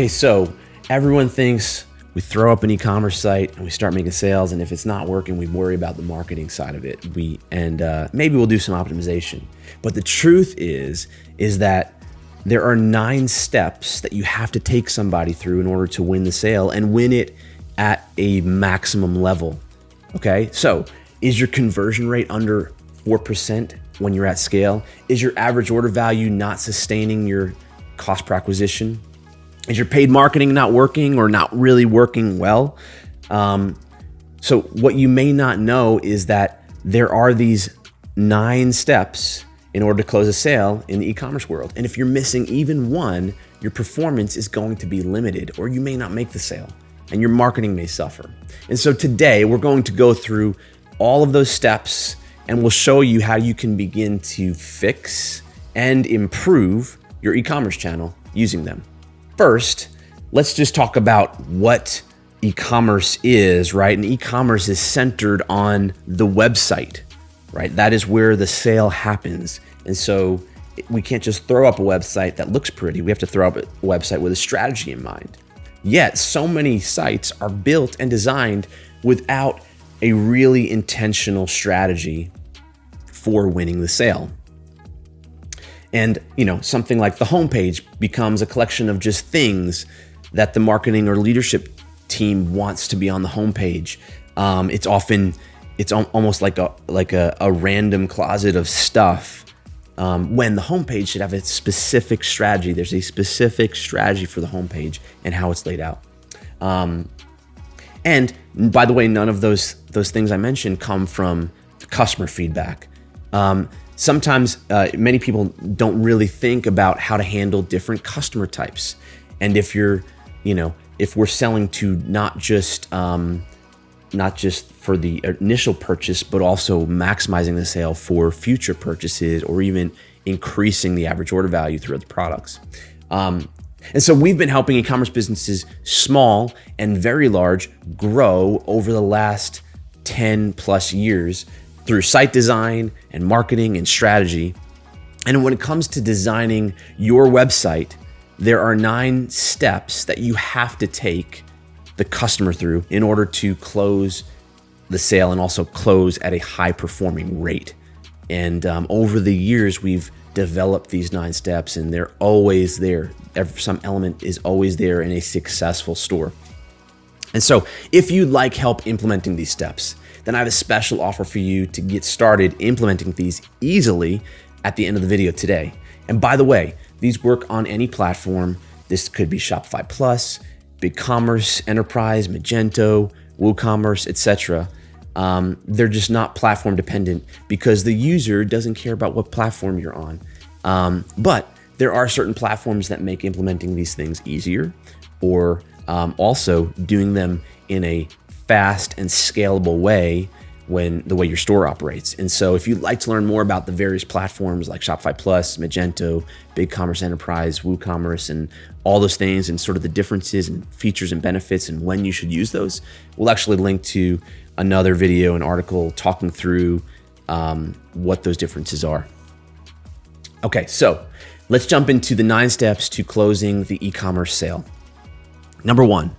Okay, so everyone thinks we throw up an e-commerce site and we start making sales, and if it's not working, we worry about the marketing side of it. Maybe we'll do some optimization. But the truth is that there are 9 steps that you have to take somebody through in order to win the sale and win it at a maximum level. Okay, so is your conversion rate under 4% when you're at scale? Is your average order value not sustaining your cost per acquisition? Is your paid marketing not working or not really working well? So what you may not know is that there are these 9 steps in order to close a sale in the e-commerce world. And if you're missing even one, your performance is going to be limited, or you may not make the sale and your marketing may suffer. And so today we're going to go through all of those steps and we'll show you how you can begin to fix and improve your e-commerce channel using them. First, let's just talk about what e-commerce is, right? And e-commerce is centered on the website, right? That is where the sale happens. And so we can't just throw up a website that looks pretty. We have to throw up a website with a strategy in mind. Yet, so many sites are built and designed without a really intentional strategy for winning the sale. And, something like the homepage becomes a collection of just things that the marketing or leadership team wants to be on the homepage. It's almost like a random closet of stuff. When the homepage should have a specific strategy. There's a specific strategy for the homepage and how it's laid out. And by the way, none of those things I mentioned come from customer feedback. Sometimes many people don't really think about how to handle different customer types. And if we're selling to not just for the initial purchase, but also maximizing the sale for future purchases or even increasing the average order value through other products. And so we've been helping e-commerce businesses, small and very large, grow over the last 10 plus years through site design and marketing and strategy. And when it comes to designing your website, there are 9 steps that you have to take the customer through in order to close the sale and also close at a high performing rate. And over the years, we've developed these 9 steps and they're always there. Some element is always there in a successful store. And so if you'd like help implementing these steps, then I have a special offer for you to get started implementing these easily at the end of the video today. And by the way, these work on any platform. This could be Shopify Plus, BigCommerce, Enterprise, Magento, WooCommerce, etc. They're just not platform dependent because the user doesn't care about what platform you're on. But there are certain platforms that make implementing these things easier, or also doing them in a fast and scalable way when the way your store operates. And so if you'd like to learn more about the various platforms like Shopify Plus, Magento, BigCommerce Enterprise, WooCommerce, and all those things, and sort of the differences and features and benefits and when you should use those, we'll actually link to another video and article talking through what those differences are. Okay, so let's jump into the 9 steps to closing the e-commerce sale. Number 1,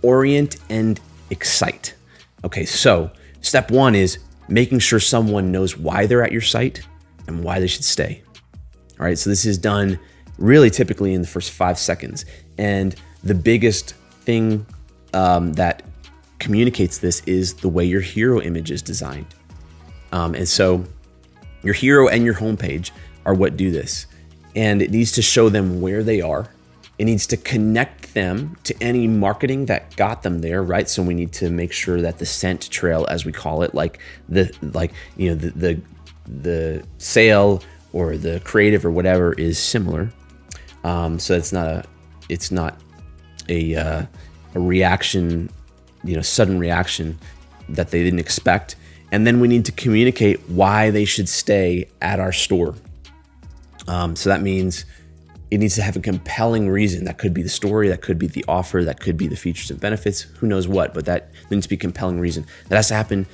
orient and excite. Okay, so step 1 is making sure someone knows why they're at your site and why they should stay. All right, so this is done really typically in the first 5 seconds. And the biggest thing that communicates this is the way your hero image is designed. And so your hero and your homepage are what do this. And it needs to show them where they are. It needs to connect them to any marketing that got them there, right? So we need to make sure that the scent trail, as we call it, the sale or the creative or whatever is similar. So it's not a reaction, sudden reaction that they didn't expect. And then we need to communicate why they should stay at our store. So that means it needs to have a compelling reason. That could be the story, that could be the offer, that could be the features and benefits, who knows what, but that needs to be a compelling reason. That has to happen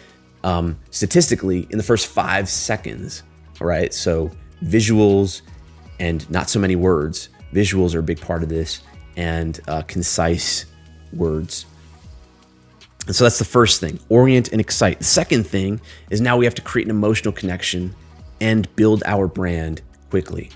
statistically in the first 5 seconds, all right? So visuals and not so many words. Visuals are a big part of this. and concise words. And so that's the first thing, orient and excite. The second thing is now we have to create an emotional connection and build our brand quickly.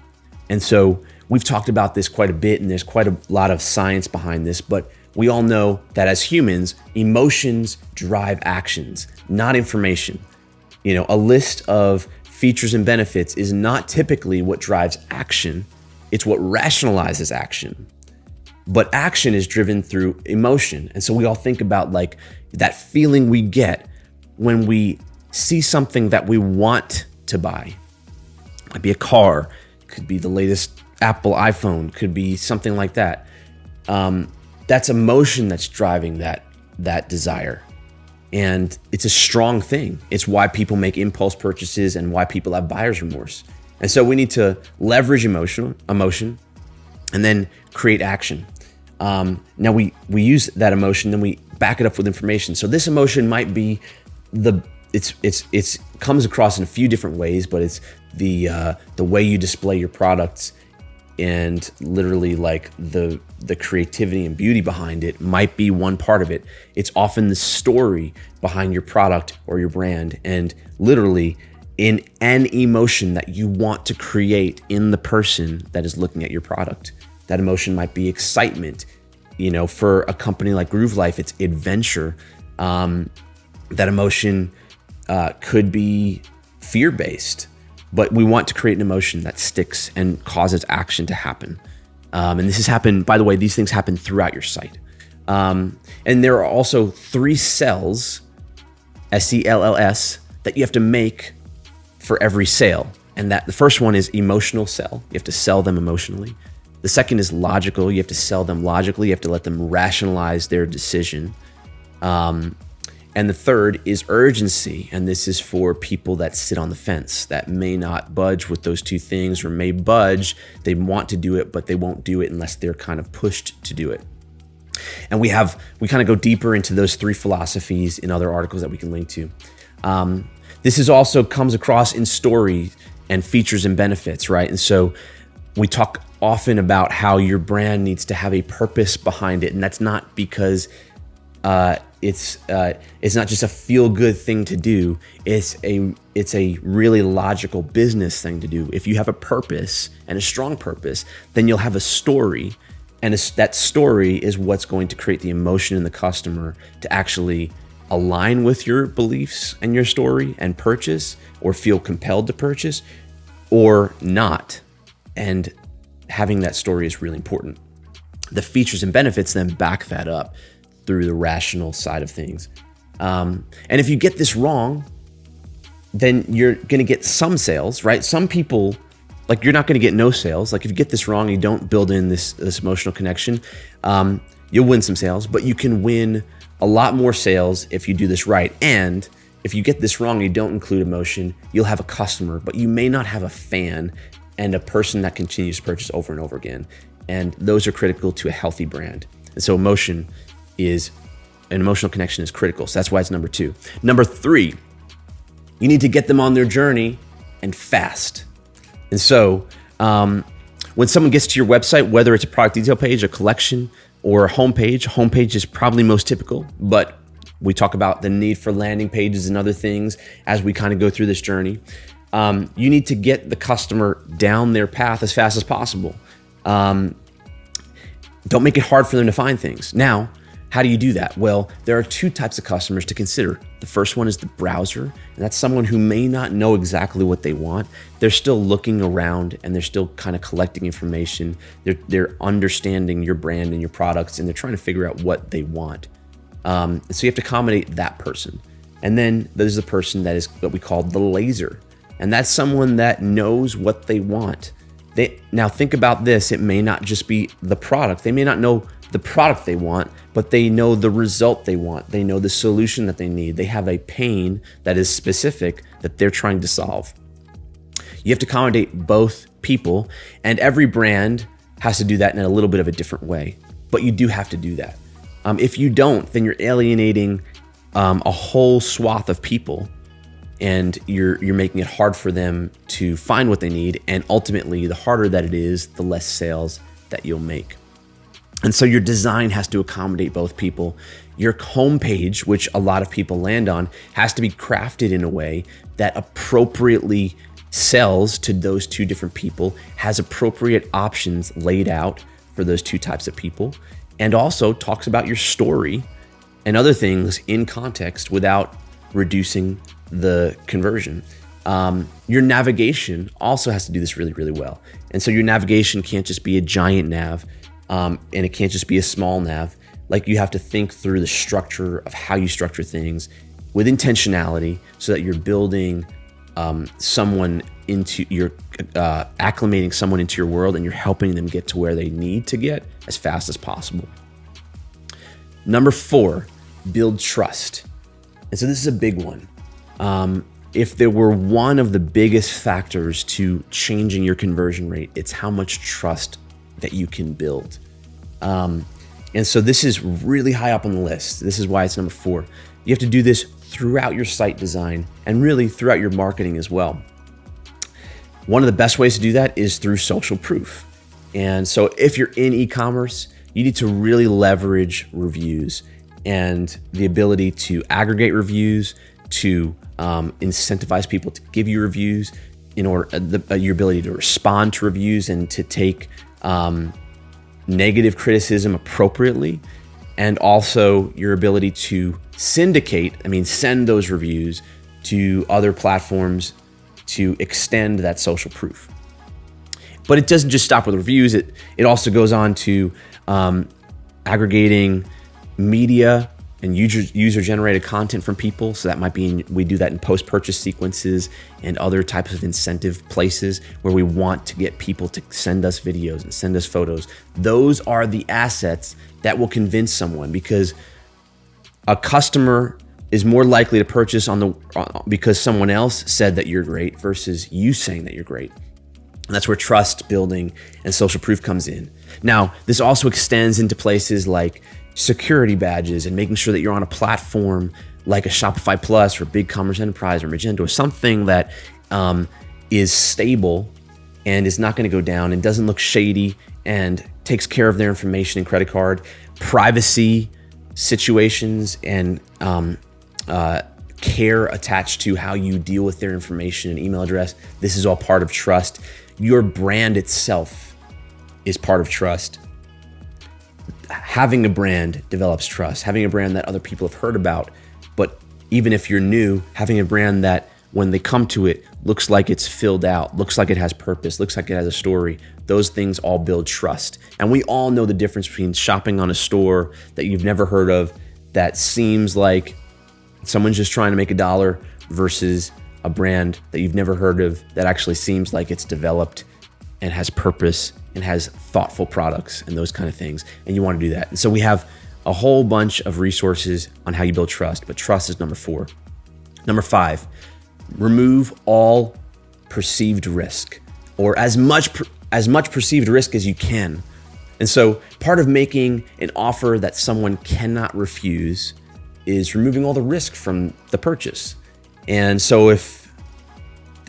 And so we've talked about this quite a bit, and there's quite a lot of science behind this, but we all know that as humans, emotions drive actions, not information. A list of features and benefits is not typically what drives action. It's what rationalizes action. But action is driven through emotion. And so we all think about like that feeling we get when we see something that we want to buy. It might be a car, could be the latest Apple iPhone, could be something like that. That's emotion that's driving that desire. And it's a strong thing. It's why people make impulse purchases and why people have buyer's remorse. And so we need to leverage emotion and then create action. Now we use that emotion, then we back it up with information. So this emotion might be it's comes across in a few different ways, but it's the way you display your products, and literally like the creativity and beauty behind it might be one part of it. It's often the story behind your product or your brand, and literally in an emotion that you want to create in the person that is looking at your product. That emotion might be excitement. For a company like Groove Life, it's adventure. That emotion could be fear-based, but we want to create an emotion that sticks and causes action to happen. And this has happened, by the way, these things happen throughout your site. And there are also 3 cells, SELLS, that you have to make for every sale. And that the first one is emotional sell. You have to sell them emotionally. The second is logical. You have to sell them logically. You have to let them rationalize their decision. And the third is urgency. And this is for people that sit on the fence, that may not budge with those 2 things, or may budge. They want to do it, but they won't do it unless they're kind of pushed to do it. And we kind of go deeper into those 3 philosophies in other articles that we can link to. This is also comes across in story and features and benefits, right? And so we talk often about how your brand needs to have a purpose behind it. And that's not because it's not just a feel-good thing to do. It's a really logical business thing to do. If you have a purpose and a strong purpose, then you'll have a story. And that story is what's going to create the emotion in the customer to actually align with your beliefs and your story and purchase, or feel compelled to purchase, or not. And having that story is really important. The features and benefits then back that up through the rational side of things. And if you get this wrong, then you're going to get some sales, right? Some people, like, you're not going to get no sales. Like, if you get this wrong, you don't build in this emotional connection, you'll win some sales, but you can win a lot more sales if you do this right. And if you get this wrong, you don't include emotion, you'll have a customer, but you may not have a fan and a person that continues to purchase over and over again. And those are critical to a healthy brand. And so an emotional connection is critical. So that's why it's number 2. Number 3, you need to get them on their journey and fast. And so when someone gets to your website, whether it's a product detail page, a collection, or a homepage is probably most typical, but we talk about the need for landing pages and other things as we kind of go through this journey. You need to get the customer down their path as fast as possible. Don't make it hard for them to find things. Now, how do you do that? Well, there are 2 types of customers to consider. The first one is the browser, and that's someone who may not know exactly what they want. They're still looking around and they're still kind of collecting information. They're understanding your brand and your products, and they're trying to figure out what they want. So you have to accommodate that person. And then there's the person that is what we call the laser, and that's someone that knows what they want. Now think about this. It may not just be the product. They may not know the product they want, but they know the result they want. They know the solution that they need. They have a pain that is specific that they're trying to solve. You have to accommodate both people, and every brand has to do that in a little bit of a different way, but you do have to do that. If you don't, then you're alienating a whole swath of people, and you're making it hard for them to find what they need. And ultimately, the harder that it is, the less sales that you'll make. And so your design has to accommodate both people. Your homepage, which a lot of people land on, has to be crafted in a way that appropriately sells to those two different people, has appropriate options laid out for those two types of people, and also talks about your story and other things in context without reducing the conversion. Your navigation also has to do this really, really well. And so your navigation can't just be a giant nav, and it can't just be a small nav. Like, you have to think through the structure of how you structure things with intentionality so that you're building someone into your, acclimating someone into your world, and you're helping them get to where they need to get as fast as possible. Number 4, build trust. And so this is a big one. If there were one of the biggest factors to changing your conversion rate, it's how much trust that you can build. And so this is really high up on the list. This is why it's number 4. You have to do this throughout your site design and really throughout your marketing as well. One of the best ways to do that is through social proof. And so if you're in e-commerce, you need to really leverage reviews and the ability to aggregate reviews, to incentivize people to give you reviews, in order your ability to respond to reviews and to take negative criticism appropriately, and also your ability to send those reviews to other platforms to extend that social proof. But it doesn't just stop with reviews. It also goes on to aggregating media and user-generated content from people. So that might be, we do that in post-purchase sequences and other types of incentive places where we want to get people to send us videos and send us photos. Those are the assets that will convince someone, because a customer is more likely to purchase because someone else said that you're great versus you saying that you're great. And that's where trust building and social proof comes in. Now, this also extends into places like security badges and making sure that you're on a platform like a Shopify Plus or BigCommerce Enterprise or Magento, or something that is stable and is not going to go down and doesn't look shady and takes care of their information and credit card, privacy situations, and care attached to how you deal with their information and email address. This is all part of trust. Your brand itself is part of trust. Having a brand develops trust. Having a brand that other people have heard about, but even if you're new, having a brand that when they come to it looks like it's filled out, looks like it has purpose, looks like it has a story. Those things all build trust. And we all know the difference between shopping on a store that you've never heard of, that seems like someone's just trying to make $1, versus a brand that you've never heard of that actually seems like it's developed and has purpose and has thoughtful products and those kind of things. And you want to do that. And so we have a whole bunch of resources on how you build trust, but trust is number 4. Number 5, remove all perceived risk, or as much perceived risk as you can. And so part of making an offer that someone cannot refuse is removing all the risk from the purchase. And so if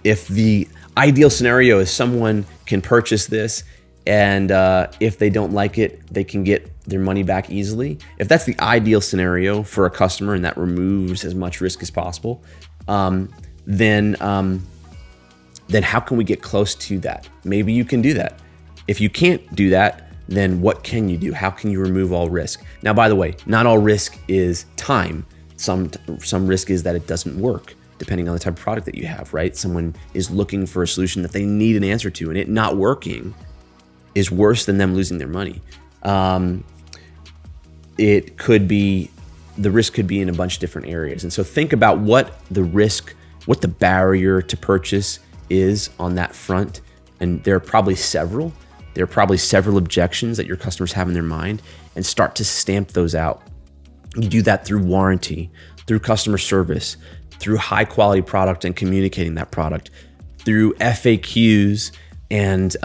the ideal scenario is someone can purchase this, and if they don't like it, they can get their money back easily. If that's the ideal scenario for a customer and that removes as much risk as possible, then how can we get close to that? Maybe you can do that. If you can't do that, then what can you do? How can you remove all risk? Now, by the way, not all risk is time. Some risk is that it doesn't work, depending on the type of product that you have, right? Someone is looking for a solution that they need an answer to, and it not working is worse than them losing their money. It could be, the risk could be in a bunch of different areas. And so think about what the barrier to purchase is on that front. And there are probably several. There are probably several objections that your customers have in their mind, and start to stamp those out. You do that through warranty, through customer service, through high quality product and communicating that product, through FAQs and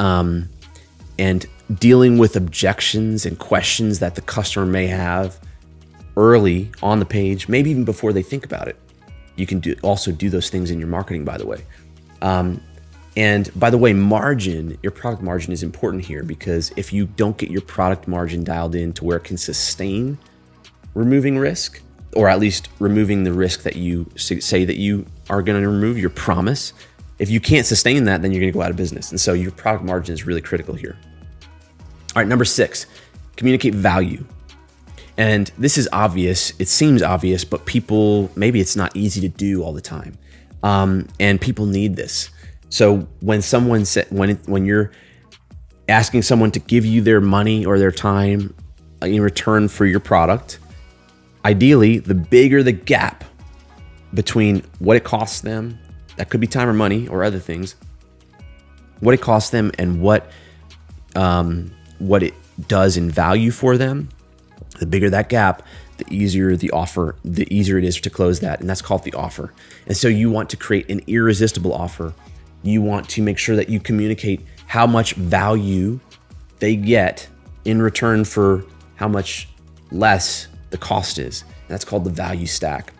dealing with objections and questions that the customer may have early on the page, maybe even before they think about it. You can also do those things in your marketing, by the way. And by the way, your product margin is important here, because if you don't get your product margin dialed in to where it can sustain removing risk, or at least removing the risk that you say that you are going to remove, your promise, if you can't sustain that, then you're going to go out of business. And so your product margin is really critical here. All right, number 6, communicate value. And this is obvious. It seems obvious, but maybe it's not easy to do all the time. And people need this. So when you're asking someone to give you their money or their time in return for your product, ideally, the bigger the gap between what it costs them, that could be time or money or other things, what it costs them and what it does in value for them, the bigger that gap, the easier it is to close that. And that's called the offer. And so you want to create an irresistible offer. You want to make sure that you communicate how much value they get in return for how much less the cost is. And that's called the value stack.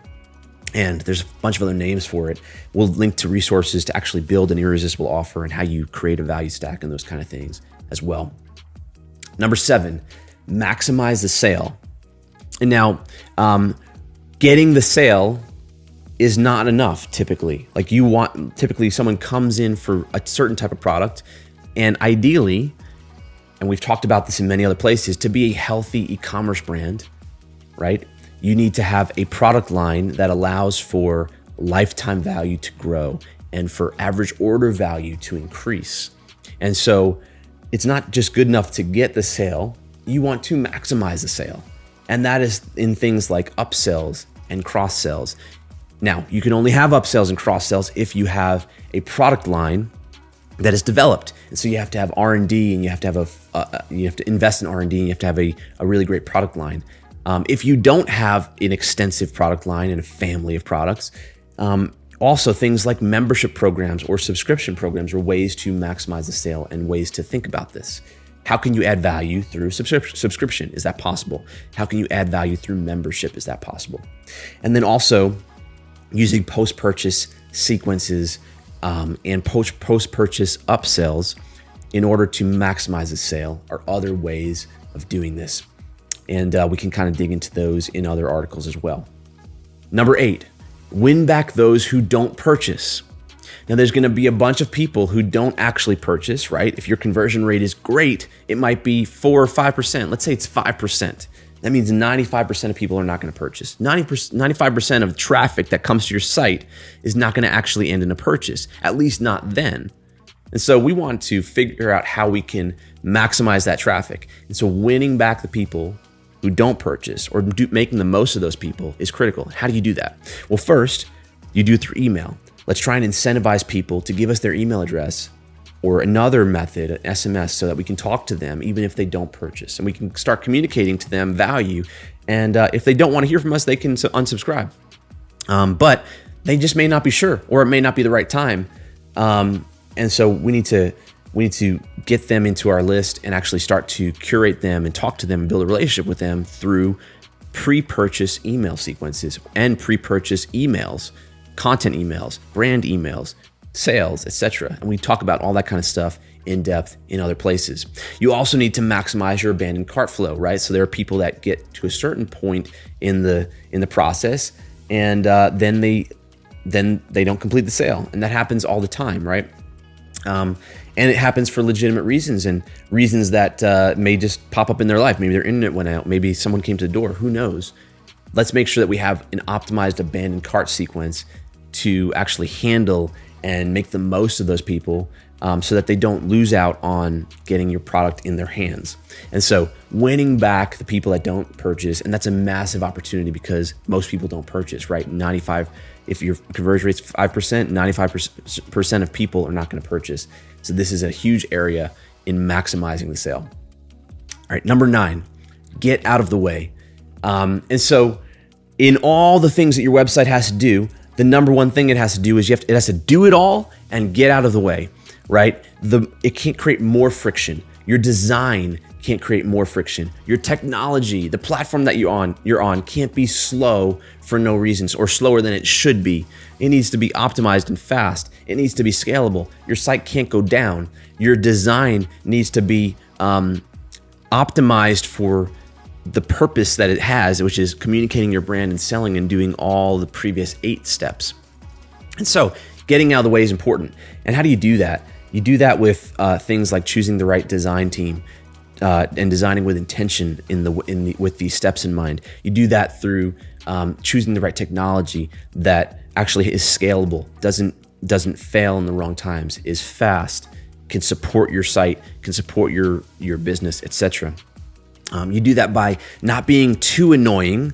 And there's a bunch of other names for it. We'll link to resources to actually build an irresistible offer and how you create a value stack and those kind of things as well. Number 7, maximize the sale. And now, getting the sale is not enough typically. Typically someone comes in for a certain type of product, and ideally, and we've talked about this in many other places, to be a healthy e-commerce brand, right? You need to have a product line that allows for lifetime value to grow and for average order value to increase. And so it's not just good enough to get the sale, you want to maximize the sale. And that is in things like upsells and cross sells. Now, you can only have upsells and cross sells if you have a product line that is developed. And so you have to have R&D, and you have to invest in R&D, and you have to have a really great product line. If you don't have an extensive product line and a family of products, also things like membership programs or subscription programs are ways to maximize the sale and ways to think about this. How can you add value through subscription? Is that possible? How can you add value through membership? Is that possible? And then also using post-purchase sequences and post-purchase upsells in order to maximize the sale are other ways of doing this. And we can kind of dig into those in other articles as well. Number 8, win back those who don't purchase. Now, there's going to be a bunch of people who don't actually purchase, right? If your conversion rate is great, it might be 4 or 5%. Let's say it's 5%. That means 95% of people are not going to purchase. 95% of traffic that comes to your site is not going to actually end in a purchase, at least not then. And so we want to figure out how we can maximize that traffic. And so winning back the people who don't purchase, or making the most of those people, is critical. How do you do that? Well, first, you do it through email. Let's try and incentivize people to give us their email address, or another method, an SMS, so that we can talk to them even if they don't purchase. And we can start communicating to them value. And if they don't want to hear from us, they can unsubscribe. But they just may not be sure, or it may not be the right time. And so we need to get them into our list and actually start to curate them and talk to them and build a relationship with them through pre-purchase email sequences and pre-purchase emails, content emails, brand emails, sales, etc. And we talk about all that kind of stuff in depth in other places. You also need to maximize your abandoned cart flow, right? So there are people that get to a certain point in the process, and then they don't complete the sale, and that happens all the time, right? And it happens for legitimate reasons, and reasons that may just pop up in their life. Maybe their internet went out. Maybe someone came to the door. Who knows? Let's make sure that we have an optimized abandoned cart sequence to actually handle and make the most of those people, so that they don't lose out on getting your product in their hands. And so winning back the people that don't purchase, and that's a massive opportunity because most people don't purchase, right? If your conversion rate's 5%, 95% of people are not going to purchase. So this is a huge area in maximizing the sale. All right, number 9, get out of the way. And so in all the things that your website has to do, the number one thing it has to do is it has to do it all and get out of the way, right? It can't create more friction. Your design can't create more friction. Your technology, the platform that you're on can't be slow for no reasons or slower than it should be. It needs to be optimized and fast. It needs to be scalable. Your site can't go down. Your design needs to be optimized for the purpose that it has, which is communicating your brand and selling and doing all the previous 8 steps. And so getting out of the way is important. And how do you do that? You do that with things like choosing the right design team and designing with intention with these steps in mind. You do that through choosing the right technology that actually is scalable, doesn't fail in the wrong times, is fast, can support your site, can support your business, etc. You do that by not being too annoying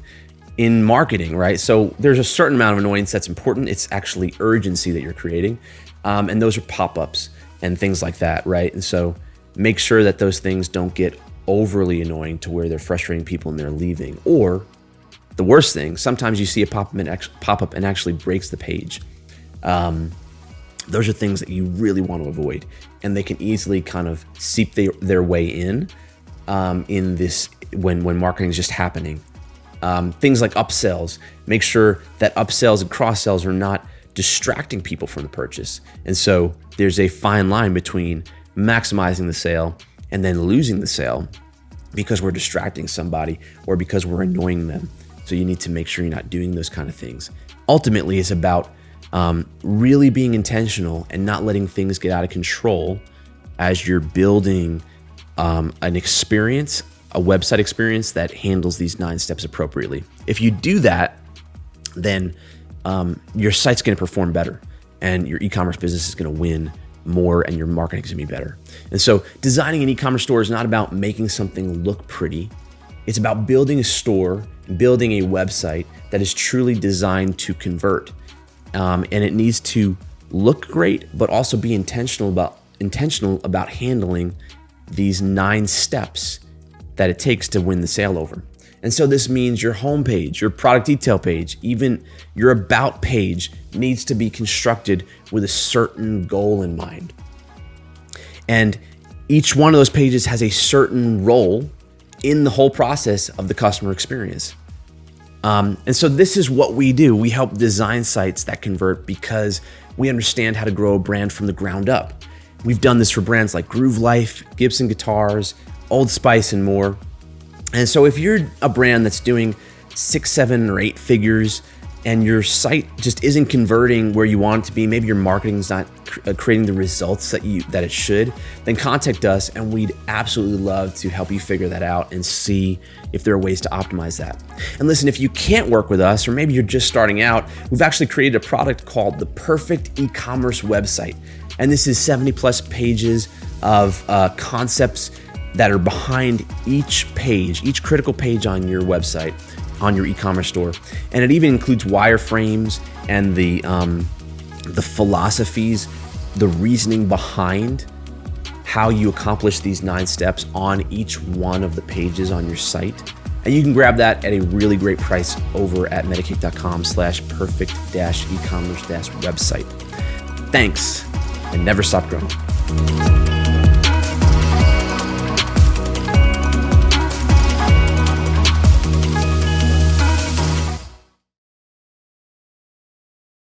in marketing, right? So there's a certain amount of annoyance that's important. It's actually urgency that you're creating. And those are pop-ups and things like that, right? And so make sure that those things don't get overly annoying to where they're frustrating people and they're leaving. Or the worst thing, sometimes you see a pop-up and actually breaks the page. Those are things that you really want to avoid. And they can easily kind of seep their way in this when marketing is just happening. Things like upsells, make sure that upsells and cross-sells are not distracting people from the purchase. And so there's a fine line between maximizing the sale and then losing the sale because we're distracting somebody or because we're annoying them. So you need to make sure you're not doing those kind of things. Ultimately, it's about really being intentional and not letting things get out of control as you're building an experience, a website experience that handles these 9 steps appropriately. If you do that, then your site's going to perform better and your e-commerce business is going to win more and your marketing is going to be better. And so designing an e-commerce store is not about making something look pretty. It's about building a store, building a website that is truly designed to convert. And it needs to look great, but also be intentional about handling these 9 steps that it takes to win the sale over. And so this means your homepage, your product detail page, even your about page needs to be constructed with a certain goal in mind. And each one of those pages has a certain role in the whole process of the customer experience. And so this is what we do. We help design sites that convert because we understand how to grow a brand from the ground up. We've done this for brands like Groove Life, Gibson Guitars, Old Spice, and more. And so if you're a brand that's doing 6, 7, or 8 figures and your site just isn't converting where you want it to be, maybe your marketing's not creating the results that it should, then contact us and we'd absolutely love to help you figure that out and see if there are ways to optimize that. And listen, if you can't work with us, or maybe you're just starting out, we've actually created a product called the Perfect E-commerce Website. And this is 70 plus pages of concepts that are behind each page, each critical page on your website, on your e-commerce store. And it even includes wireframes and the philosophies, the reasoning behind how you accomplish these 9 steps on each one of the pages on your site. And you can grab that at a really great price over at medicate.com/perfect-e-commerce-website. Thanks, and never stop growing.